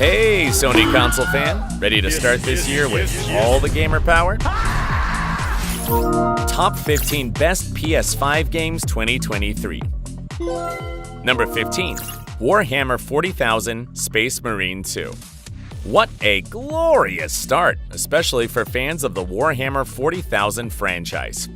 Hey, Sony console fan, ready to start this year with all the gamer power? Top 15 Best PS5 Games 2023. Number 15, Warhammer 40,000 Space Marine 2. What a glorious start, especially for fans of the Warhammer 40,000 franchise.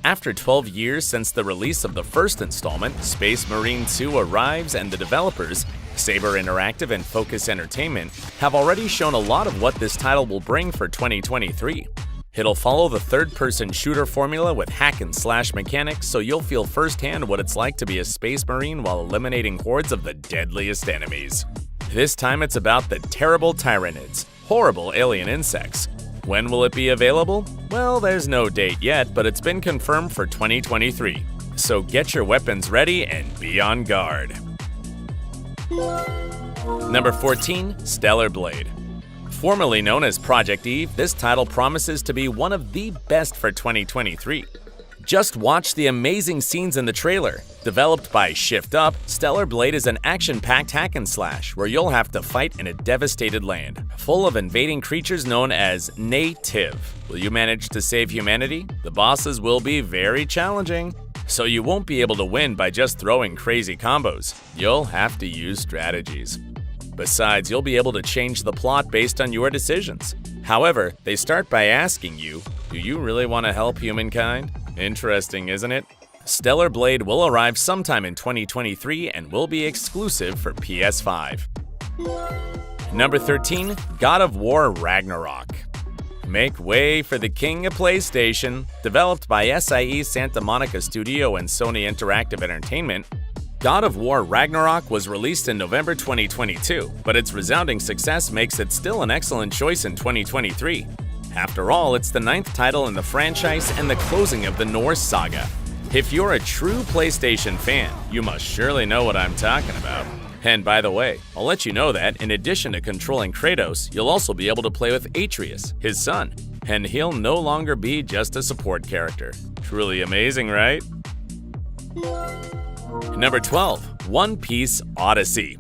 After 12 years since the release of the first installment, Space Marine 2 arrives, and the developers, Saber Interactive and Focus Entertainment, have already shown a lot of what this title will bring for 2023. It'll follow the third-person shooter formula with hack-and-slash mechanics, so you'll feel firsthand what it's like to be a Space Marine while eliminating hordes of the deadliest enemies. This time it's about the terrible Tyranids, horrible alien insects. When will it be available? Well, there's no date yet, but it's been confirmed for 2023. So get your weapons ready and be on guard. Number 14, Stellar Blade. Formerly known as Project Eve, this title promises to be one of the best for 2023. Just watch the amazing scenes in the trailer. Developed by Shift Up, Stellar Blade is an action-packed hack-and-slash where you'll have to fight in a devastated land, full of invading creatures known as Native. Will you manage to save humanity? The bosses will be very challenging, so you won't be able to win by just throwing crazy combos. You'll have to use strategies. Besides, you'll be able to change the plot based on your decisions. However, they start by asking you, do you really want to help humankind? Interesting, isn't it? Stellar Blade will arrive sometime in 2023 and will be exclusive for PS5. Number 13, God of War Ragnarok. Make way for the king of PlayStation. Developed by SIE Santa Monica Studio and Sony Interactive Entertainment, God of War Ragnarok was released in November 2022, but its resounding success makes it still an excellent choice in 2023. After all, it's the 9th title in the franchise and the closing of the Norse saga. If you're a true PlayStation fan, you must surely know what I'm talking about. And by the way, I'll let you know that, in addition to controlling Kratos, you'll also be able to play with Atreus, his son, and he'll no longer be just a support character. Truly amazing, right? Number 12, One Piece Odyssey.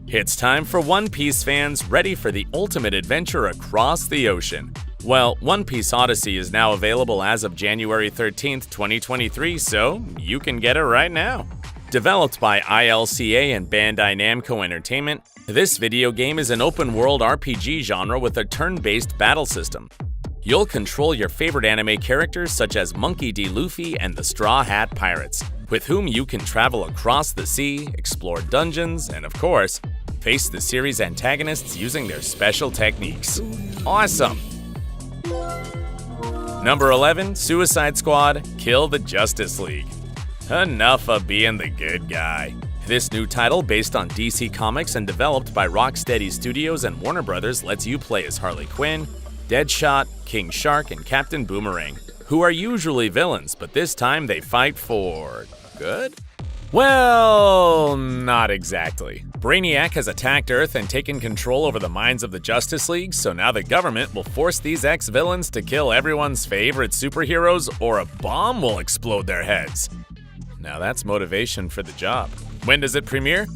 It's time for One Piece fans ready for the ultimate adventure across the ocean. Well, One Piece Odyssey is now available as of January 13th, 2023, so you can get it right now. Developed by ILCA and Bandai Namco Entertainment, this video game is an open-world RPG genre with a turn-based battle system. You'll control your favorite anime characters such as Monkey D. Luffy and the Straw Hat Pirates, with whom you can travel across the sea, explore dungeons, and of course, face the series' antagonists using their special techniques. Awesome! Number 11, Suicide Squad Kill the Justice League. Enough of being the good guy. This new title, based on DC Comics and developed by Rocksteady Studios and Warner Brothers, lets you play as Harley Quinn, Deadshot, King Shark, and Captain Boomerang, who are usually villains, but this time they fight for good? Well, not exactly. Brainiac has attacked Earth and taken control over the minds of the Justice League, so now the government will force these ex-villains to kill everyone's favorite superheroes, or a bomb will explode their heads. Now that's motivation for the job. When does it premiere?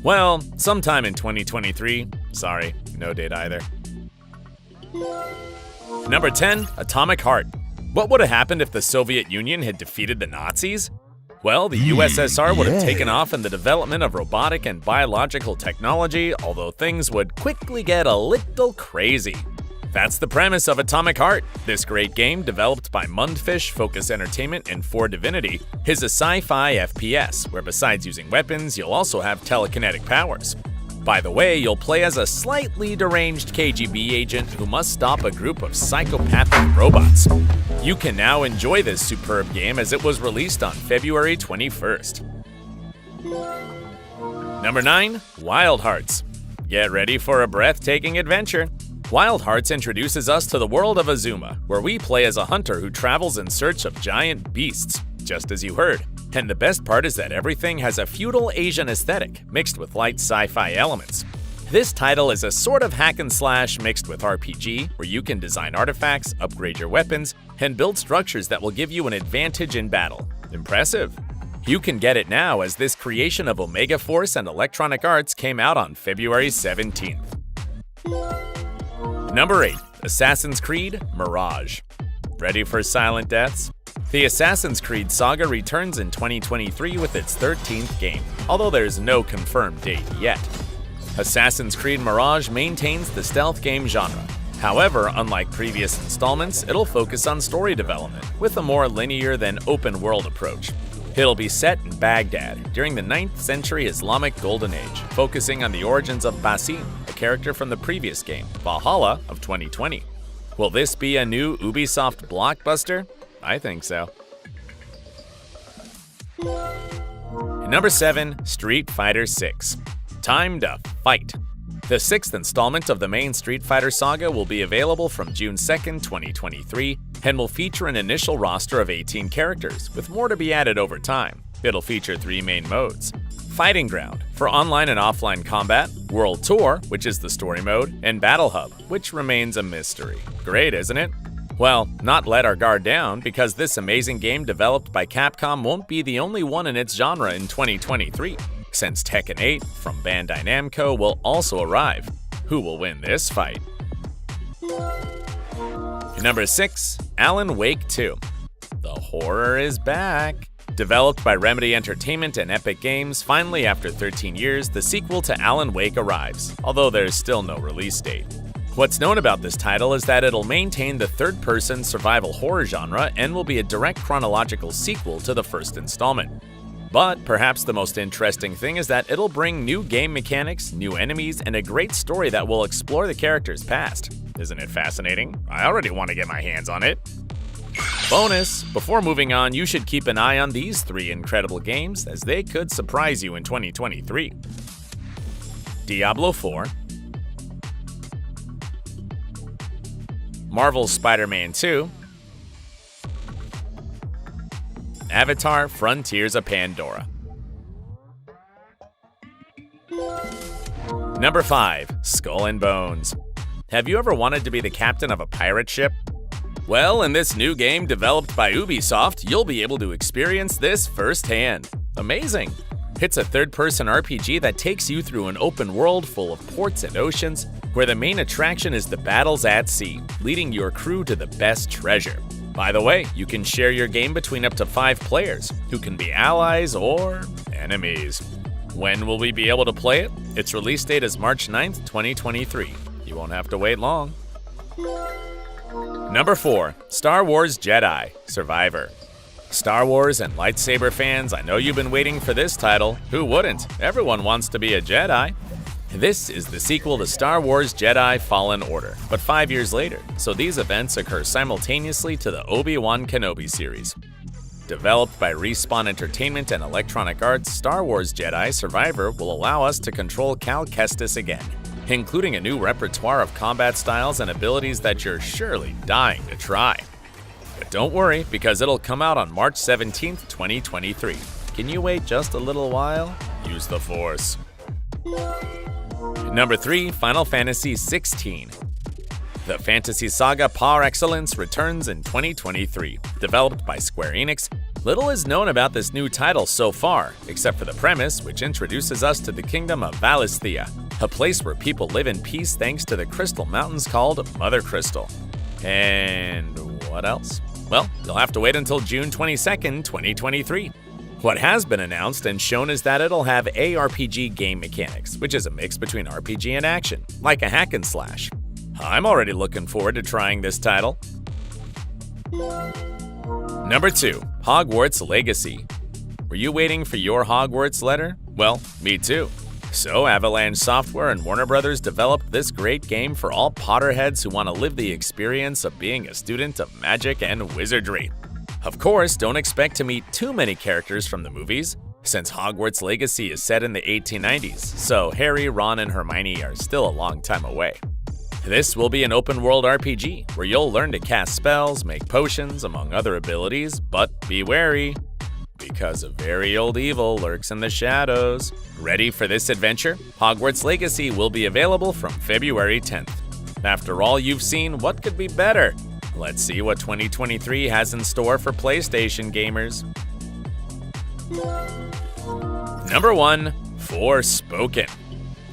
Well, sometime in 2023. Sorry, no date either. Number 10, Atomic Heart. What would have happened if the Soviet Union had defeated the Nazis? Well, the USSR would have taken off in the development of robotic and biological technology, although things would quickly get a little crazy. That's the premise of Atomic Heart. This great game, developed by Mundfish, Focus Entertainment, and 4Divinity, is a sci-fi FPS, where besides using weapons, you'll also have telekinetic powers. By the way, you'll play as a slightly deranged KGB agent who must stop a group of psychopathic robots. You can now enjoy this superb game as it was released on February 21st. Number 9, Wild Hearts. Get ready for a breathtaking adventure. Wild Hearts introduces us to the world of Azuma, where we play as a hunter who travels in search of giant beasts, just as you heard. And the best part is that everything has a feudal Asian aesthetic, mixed with light sci-fi elements. This title is a sort of hack and slash mixed with RPG, where you can design artifacts, upgrade your weapons, and build structures that will give you an advantage in battle. Impressive! You can get it now, as this creation of Omega Force and Electronic Arts came out on February 17th. Number 8. Assassin's Creed Mirage. Ready for silent deaths? The Assassin's Creed saga returns in 2023 with its 13th game, although there's no confirmed date yet. Assassin's Creed Mirage maintains the stealth game genre. However, unlike previous installments, it'll focus on story development, with a more linear than open-world approach. It'll be set in Baghdad during the 9th century Islamic Golden Age, focusing on the origins of Basim, a character from the previous game, Valhalla of 2020. Will this be a new Ubisoft blockbuster? I think so. Number 7. Street Fighter 6. Time to fight. The 6th installment of the main Street Fighter saga will be available from June 2nd, 2023, and will feature an initial roster of 18 characters, with more to be added over time. It'll feature 3 main modes: Fighting Ground, for online and offline combat; World Tour, which is the story mode; and Battle Hub, which remains a mystery. Great, isn't it? Well, not let our guard down, because this amazing game developed by Capcom won't be the only one in its genre in 2023, since Tekken 8 from Bandai Namco will also arrive. Who will win this fight? Number 6. Alan Wake 2. The horror is back. Developed by Remedy Entertainment and Epic Games, finally after 13 years, the sequel to Alan Wake arrives, although there's still no release date. What's known about this title is that it'll maintain the third-person survival horror genre and will be a direct chronological sequel to the first installment. But perhaps the most interesting thing is that it'll bring new game mechanics, new enemies, and a great story that will explore the character's past. Isn't it fascinating? I already want to get my hands on it. Bonus! Before moving on, you should keep an eye on these 3 incredible games, as they could surprise you in 2023. Diablo 4, Marvel's Spider-Man 2, Avatar: Frontiers of Pandora. Number 5. Skull and Bones. Have you ever wanted to be the captain of a pirate ship? Well, in this new game developed by Ubisoft, you'll be able to experience this firsthand. Amazing! It's a third-person RPG that takes you through an open world full of ports and oceans, where the main attraction is the battles at sea, leading your crew to the best treasure. By the way, you can share your game between up to 5 players, who can be allies or enemies. When will we be able to play it? Its release date is March 9th, 2023. You won't have to wait long. Number 4. Star Wars Jedi: Survivor. Star Wars and lightsaber fans, I know you've been waiting for this title. Who wouldn't? Everyone wants to be a Jedi. This is the sequel to Star Wars Jedi Fallen Order, but 5 years later, so these events occur simultaneously to the Obi-Wan Kenobi series. Developed by Respawn Entertainment and Electronic Arts, Star Wars Jedi Survivor will allow us to control Cal Kestis again, including a new repertoire of combat styles and abilities that you're surely dying to try. But don't worry, because it'll come out on March 17th, 2023. Can you wait just a little while? Use the Force. Number 3. Final Fantasy 16. The fantasy saga par excellence returns in 2023. Developed by Square Enix, little is known about this new title so far, except for the premise, which introduces us to the kingdom of Valisthea, a place where people live in peace thanks to the crystal mountains called Mother Crystal. And what else? Well, you'll have to wait until June 22nd, 2023. What has been announced and shown is that it'll have ARPG game mechanics, which is a mix between RPG and action, like a hack and slash. I'm already looking forward to trying this title. Number 2. Hogwarts Legacy. Were you waiting for your Hogwarts letter? Well, me too. So Avalanche Software and Warner Brothers developed this great game for all Potterheads who want to live the experience of being a student of magic and wizardry. Of course, don't expect to meet too many characters from the movies, since Hogwarts Legacy is set in the 1890s, so Harry, Ron, and Hermione are still a long time away. This will be an open-world RPG, where you'll learn to cast spells, make potions, among other abilities, but be wary, because a very old evil lurks in the shadows. Ready for this adventure? Hogwarts Legacy will be available from February 10th. After all you've seen, what could be better? Let's see what 2023 has in store for PlayStation gamers. Number 1. Forspoken.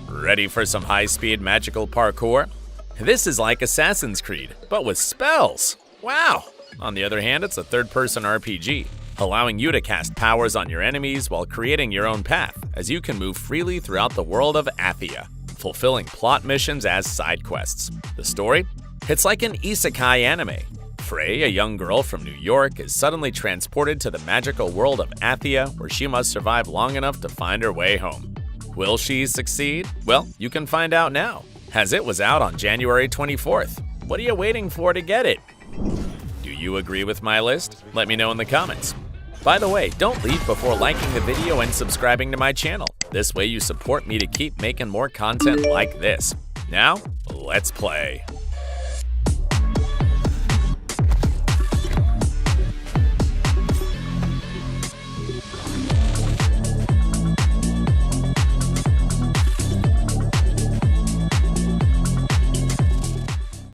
Ready for some high-speed magical parkour? This is like Assassin's Creed, but with spells! Wow! On the other hand, it's a third-person RPG, allowing you to cast powers on your enemies while creating your own path, as you can move freely throughout the world of Athia, fulfilling plot missions as side quests. The story? It's like an isekai anime. Frey, a young girl from New York, is suddenly transported to the magical world of Athia, where she must survive long enough to find her way home. Will she succeed? Well, you can find out now, as it was out on January 24th. What are you waiting for to get it? Do you agree with my list? Let me know in the comments. By the way, don't leave before liking the video and subscribing to my channel. This way you support me to keep making more content like this. Now, let's play.